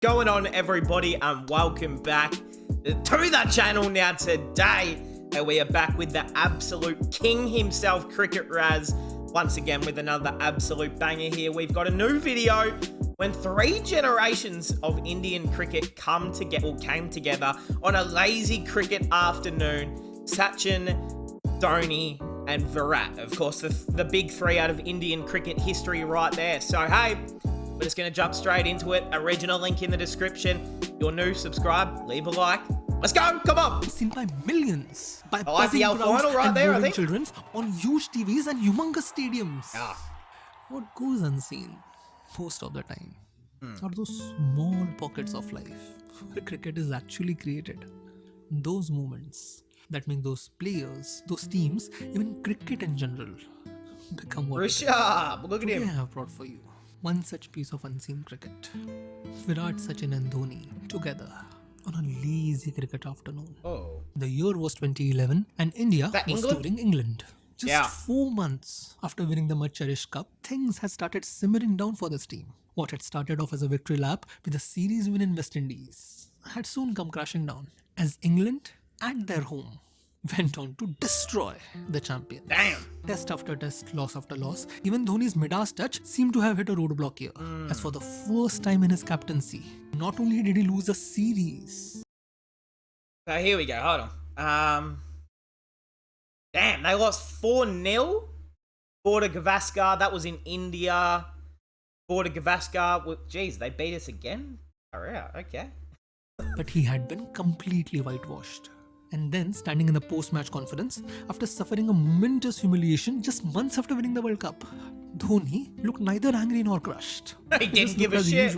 Going on, everybody, and welcome back to the channel now today. And we are back with the absolute king himself, Cricket Raz, once again with another absolute banger here. We've got a new video when three generations of Indian cricket came together on a lazy cricket afternoon. Sachin, Dhoni, and Virat. Of course, the big three out of Indian cricket history right there. So, hey, we're just going to jump straight into it. Original link in the description. If you're new, subscribe, leave a like. Let's go, come on. Seen by millions, by IPL final right there, I think. Children on huge TVs and humongous stadiums. Yeah. What goes unseen most of the time are those small pockets of life where cricket is actually created. Those moments that make those players, those teams, even cricket in general, become what Rishabh, look at him. I have brought for you one such piece of unseen cricket. Virat, Sachin and Dhoni together on a lazy cricket afternoon. Oh. The year was 2011 and India was touring England. Just 4 months after winning the much cherished cup, things had started simmering down for this team. What had started off as a victory lap with a series win in West Indies had soon come crashing down as England, at their home, went on to destroy the champions. Damn. Test after test, loss after loss. Even Dhoni's Midas touch seemed to have hit a roadblock here. As for the first time in his captaincy, not only did he lose a series. So here we go, hold on. Damn, they lost 4-0. 4 to Gavaskar, that was in India. 4 to Gavaskar, geez, they beat us again? Alright, okay. But he had been completely whitewashed. And then, standing in the post-match conference, after suffering a momentous humiliation just months after winning the World Cup, Dhoni looked neither angry nor crushed. He didn't give a shit.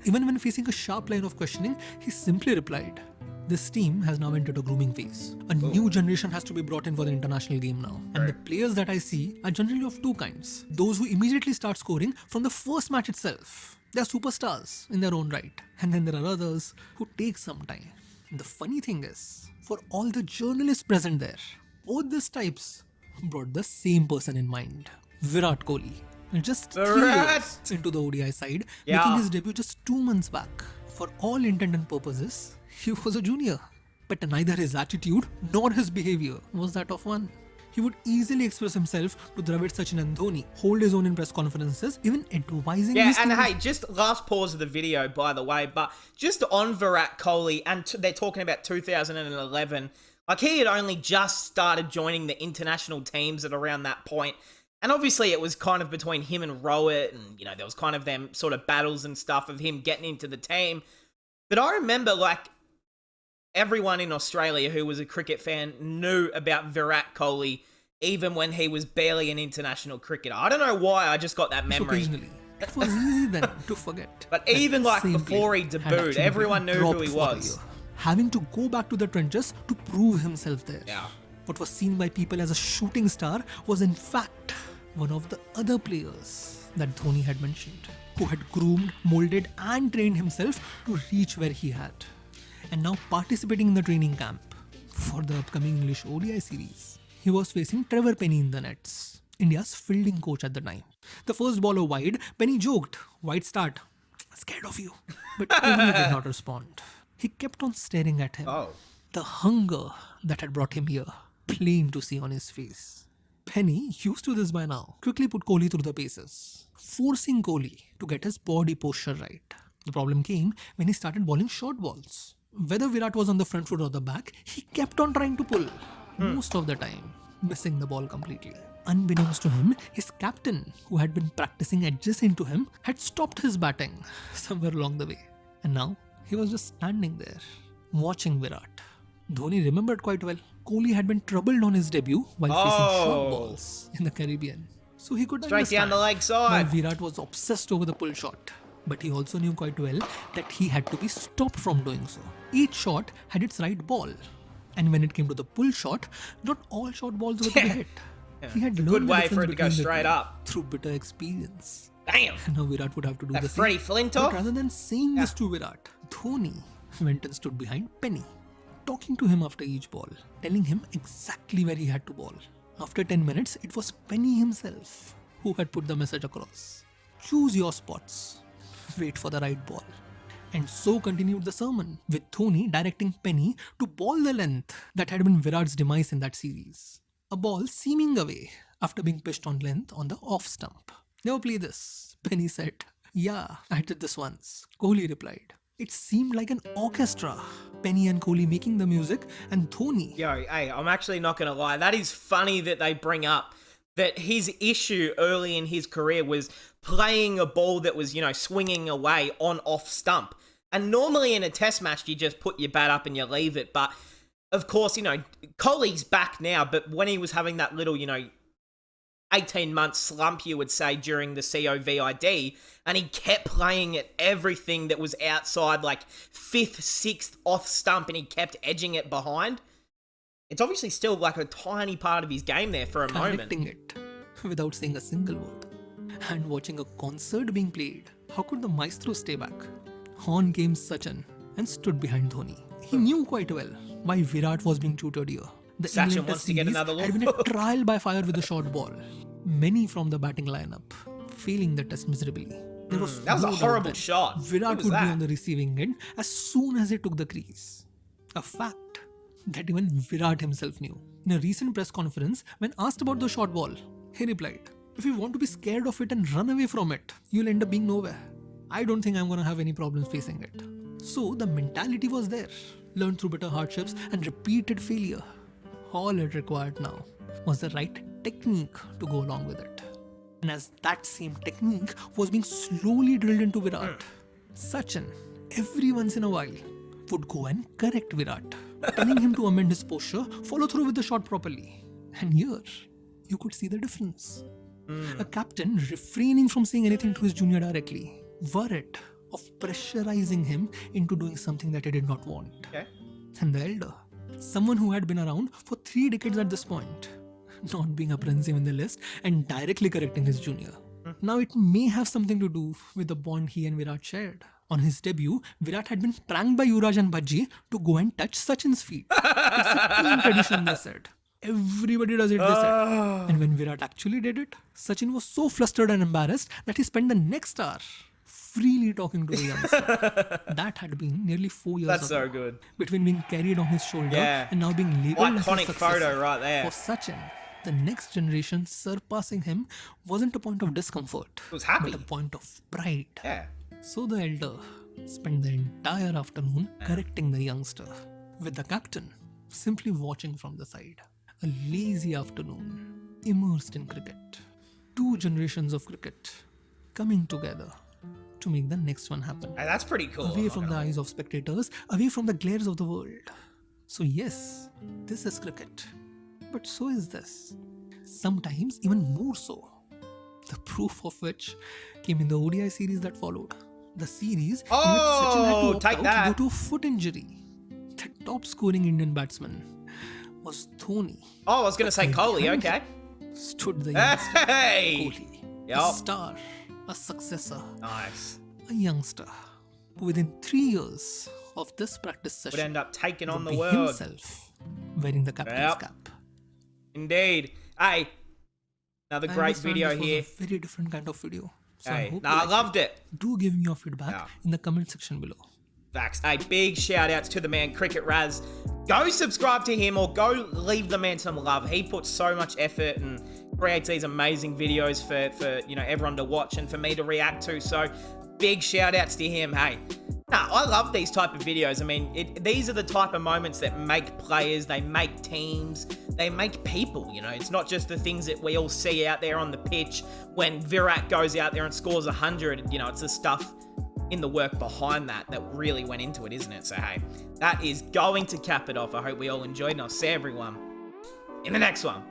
Even when facing a sharp line of questioning, he simply replied, "This team has now entered a grooming phase. A new generation has to be brought in for the international game now. And the players that I see are generally of two kinds. Those who immediately start scoring from the first match itself. They are superstars in their own right. And then there are others who take some time. The funny thing is, for all the journalists present there, both these types brought the same person in mind, Virat Kohli. And just 3 years into the ODI side, making his debut just 2 months back. For all intent and purposes, he was a junior. But neither his attitude nor his behavior was that of one. He would easily express himself to Dravid, Sachin and Dhoni, hold his own in press conferences, even advising his and hey, just last pause of the video, by the way, but just on Virat Kohli, and they're talking about 2011, like he had only just started joining the international teams at around that point, and obviously it was kind of between him and Rohit, and, you know, there was kind of them sort of battles and stuff of him getting into the team, but I remember, like, everyone in Australia who was a cricket fan knew about Virat Kohli even when he was barely an international cricketer. I don't know why, I just got that memory. Occasionally. It was easy then to forget. But even like before he debuted, everyone knew who he was. Having to go back to the trenches to prove himself there. Yeah. What was seen by people as a shooting star was in fact one of the other players that Dhoni had mentioned, who had groomed, molded and trained himself to reach where he had. And now participating in the training camp for the upcoming English ODI series. He was facing Trevor Penny in the nets, India's fielding coach at the time. The first ball wide, Penny joked, "Wide start, scared of you." But Kohli did not respond. He kept on staring at him. The hunger that had brought him here, plain to see on his face. Penny, used to this by now, quickly put Kohli through the paces, forcing Kohli to get his body posture right. The problem came when he started bowling short balls. Whether Virat was on the front foot or the back, he kept on trying to pull. Most of the time, missing the ball completely. Unbeknownst to him, his captain, who had been practicing adjacent to him, had stopped his batting somewhere along the way. And now, he was just standing there, watching Virat. Dhoni remembered quite well. Kohli had been troubled on his debut while facing short balls in the Caribbean. So he could straight down the leg side. While Virat was obsessed over the pull shot. But he also knew quite well that he had to be stopped from doing so. Each shot had its right ball. And when it came to the pull shot, not all short balls were to be hit. He had learned good the way difference for it to go between the straight two up. through bitter experience. Damn. And now Virat would have to do the Freddie same. Flintoff. But rather than saying this to Virat, Dhoni went and stood behind Penny, talking to him after each ball, telling him exactly where he had to bowl. After 10 minutes, it was Penny himself who had put the message across. Choose your spots. Wait for the right ball. And so continued the sermon, with Dhoni directing Penny to ball the length that had been Virat's demise in that series. A ball seaming away after being pitched on length on the off stump. "Never play this," Penny said. "Yeah, I did this once," Kohli replied. It seemed like an orchestra. Penny and Kohli making the music and Dhoni. Yo, hey, I'm actually not going to lie. That is funny that they bring up that his issue early in his career was playing a ball that was, swinging away on off stump. And normally in a test match, you just put your bat up and you leave it. But, of course, Kohli's back now. But when he was having that little, 18-month slump, you would say, during the COVID, and he kept playing at everything that was outside, like 5th, 6th off stump, and he kept edging it behind. It's obviously still like a tiny part of his game there for a moment. Collecting it without saying a single word. And watching a concert being played, how could the maestro stay back? On came Sachin and stood behind Dhoni. He knew quite well why Virat was being tutored here. The Sachin England wants Test to get series another look. had been a trial by fire with a short ball. Many from the batting lineup failing the test miserably. There was that was no a doubt horrible that shot. Virat Who would was be that? on the receiving end as soon as he took the crease. A fact that even Virat himself knew. In a recent press conference, when asked about the short ball, he replied, "If you want to be scared of it and run away from it, you'll end up being nowhere. I don't think I'm going to have any problems facing it." So the mentality was there, learned through bitter hardships and repeated failure. All it required now was the right technique to go along with it. And as that same technique was being slowly drilled into Virat, Sachin, every once in a while, would go and correct Virat, telling him to amend his posture, follow through with the shot properly. And here, you could see the difference. A captain refraining from saying anything to his junior directly, worried of pressurizing him into doing something that he did not want. Okay. And the elder, someone who had been around for 3 decades at this point, not being apprehensive in the list and directly correcting his junior. Now it may have something to do with the bond he and Virat shared. On his debut, Virat had been pranked by Yuvraj and Bhaji to go and touch Sachin's feet. It's a team tradition, they said. Everybody does it, they said. And when Virat actually did it, Sachin was so flustered and embarrassed that he spent the next hour freely talking to the youngster. That had been nearly 4 years That's ago. so good. Between being carried on his shoulder Yeah. and now being labeled as a Iconic successor. photo right there. For Sachin, the next generation surpassing him wasn't a point of discomfort, It was happy. but a point of pride. Yeah. So the elder spent the entire afternoon correcting the youngster, with the captain simply watching from the side. A lazy afternoon, immersed in cricket. 2 generations of cricket coming together to make the next one happen. Hey, that's pretty cool. Away from the eyes of spectators, away from the glares of the world. So yes, this is cricket. But so is this. Sometimes even more so. The proof of which came in the ODI series that followed. The series in which Sachin had to opt take out that. due to a foot injury. The top scoring Indian batsman was Dhoni. Oh, I was going to say Kohli. Okay. Stood the youngster, Hey. Kohli. A Yup. star, a successor, Nice. a youngster who within 3 years of this practice Would session end up taking on would the be world. himself wearing the captain's Yep. cap. Indeed. Hey, another I great understand video this was here. a very different kind of video. So I Hey, hope no, you I liked loved it. it. Do give me your feedback Yeah. in the comment section below. Facts. Hey, big shout outs to the man Cricket Raz. Go subscribe to him or go leave the man some love. He puts so much effort and creates these amazing videos for everyone to watch and for me to react to. So big shout outs to him. Hey, I love these type of videos. I mean, these are the type of moments that make players, they make teams, they make people, It's not just the things that we all see out there on the pitch when Virat goes out there and scores 100. It's the stuff in the work behind that really went into it, isn't it? So, hey, that is going to cap it off. I hope we all enjoyed, and I'll see everyone in the next one.